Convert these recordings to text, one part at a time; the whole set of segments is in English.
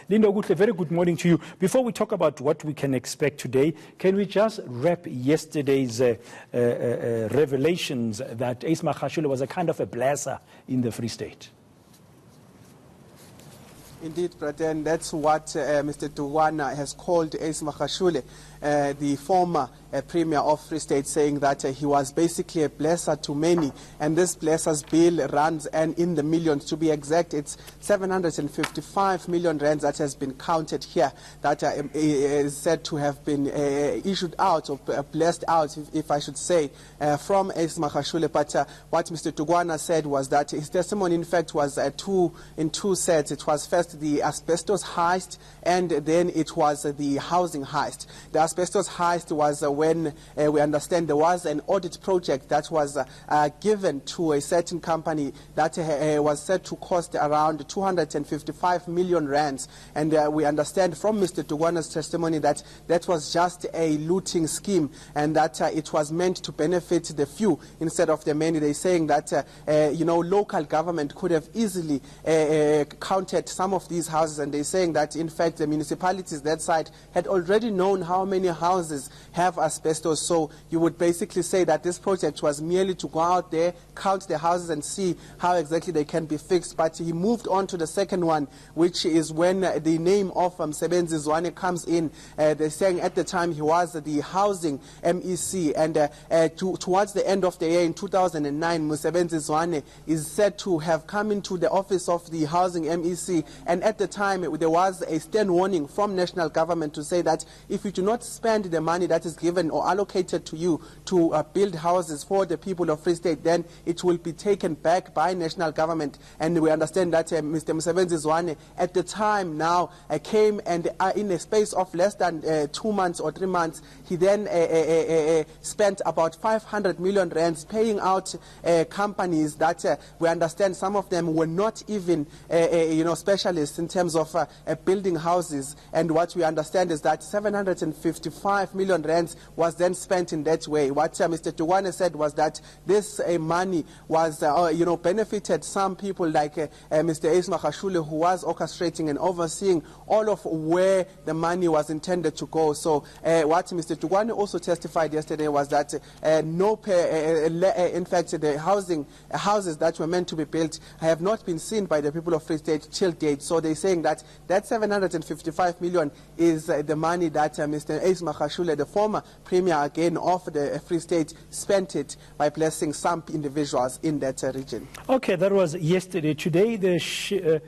Linda Ogutle, very good morning to you. Before we talk about what we can expect today, can we just wrap yesterday's revelations that Ace Magashule was a kind of a blesser in the Free State? Indeed, Praten, that's what Mr. Dugwana has called Ace Magashule, the former Premier of Free State, saying that he was basically a blesser to many, and this blesser's bill runs and in the millions. To be exact, it's 755 million rands that has been counted here, that is said to have been issued out, or blessed out, if I should say, from Ace Magashule. But what Mr. Dugwana said was that his testimony, in fact, was in two sets. It was first the asbestos heist, and then it was the housing heist. The asbestos heist was when we understand there was an audit project that was given to a certain company that was said to cost around 255 million rands. And we understand from Mr. Dugwana's testimony that that was just a looting scheme, and that it was meant to benefit the few instead of the many. They're saying that local government could have easily counted some of these houses, and they're saying that in fact the municipalities that side had already known how many houses have asbestos. So you would basically say that this project was merely to go out there, count the houses and see how exactly they can be fixed. But he moved on to the second one, which is when the name of Msebenzi Zwane comes in. They're saying at the time he was the housing MEC, and towards the end of the year in 2009, Msebenzi Zwane is said to have come into the office of the housing MEC, and at the time there was a stern warning from national government to say that if you do not spend the money that is given or allocated to you to build houses for the people of Free State, then it will be taken back by national government. And we understand that Mr. Msebenzi Zwane at the time now came, and in a space of less than 2 months or 3 months, he then spent about 500 million rands paying out companies that we understand some of them were not even specialists in terms of building houses. And what we understand is that 755 million rands was then spent in that way. What Mr. Dugwana said was that this money was benefited some people like Mr. Ace Magashule, who was orchestrating and overseeing all of where the money was intended to go. So what Mr. Dugwana also testified yesterday was that in fact the houses that were meant to be built have not been seen by the people of Free State till date. So they're saying that 755 million is the money that Mr. Ace Magashule, the former Premier again of the Free State, spent it by blessing some individuals in that region. Okay, that was yesterday. Today, the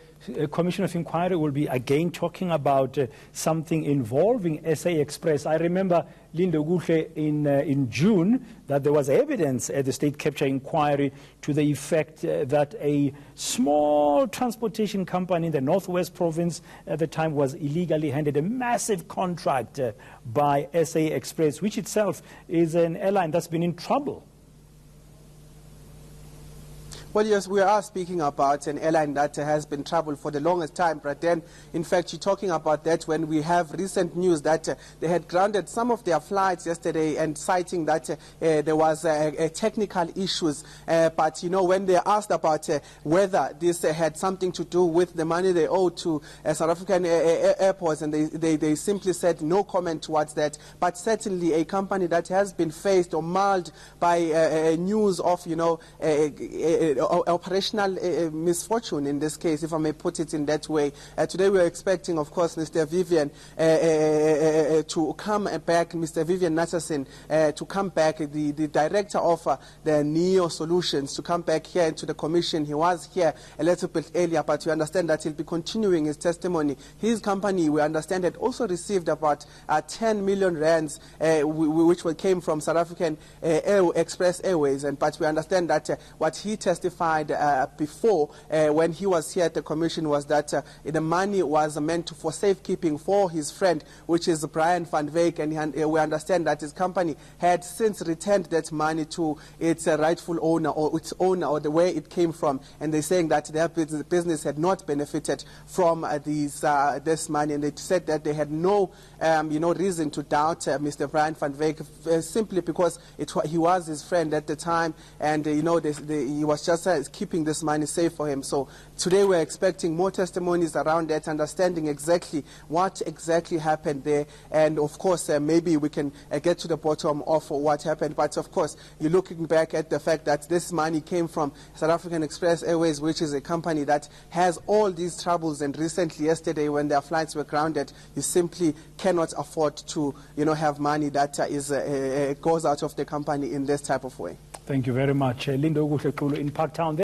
Commission of Inquiry will be again talking about something involving SA Express. I remember, Linda Ogutle, in June, that there was evidence at the State Capture Inquiry to the effect that a small transportation company in the Northwest Province at the time was illegally handed a massive contract by SA Express, which itself is an airline that's been in trouble. Well, yes, we are speaking about an airline that has been troubled for the longest time, but then, in fact, you're talking about that when we have recent news that they had grounded some of their flights yesterday, and citing that there was technical issues. But, when they asked about whether this had something to do with the money they owed to South African airports, and they simply said no comment towards that. But certainly a company that has been faced or mauled by news of, operational misfortune in this case, if I may put it in that way. Today we are expecting, of course, Mr. Vivien to come back, Mr. Vivien Natasen to come back, the director of the NEO Solutions, to come back here into the commission. He was here a little bit earlier, but we understand that he'll be continuing his testimony. His company, we understand, had also received about 10 million rands, which came from South African Express Airways. But we understand that what he testified before when he was here at the commission was that the money was meant for safekeeping for his friend, which is Brian van Wyk, and we understand that his company had since returned that money to its rightful owner, or its owner, or the way it came from, and they're saying that their business had not benefited from this money, and they said that they had no reason to doubt Mr. Brian van Wyk, simply because he was his friend at the time, and he was just SASA is keeping this money safe for him. So today we're expecting more testimonies around that, understanding exactly what exactly happened there. And of course, maybe we can get to the bottom of what happened. But of course, you're looking back at the fact that this money came from South African Express Airways, which is a company that has all these troubles. And recently, yesterday, when their flights were grounded, you simply cannot afford to, have money that goes out of the company in this type of way. Thank you very much. Lindo Kuhle in Parktown.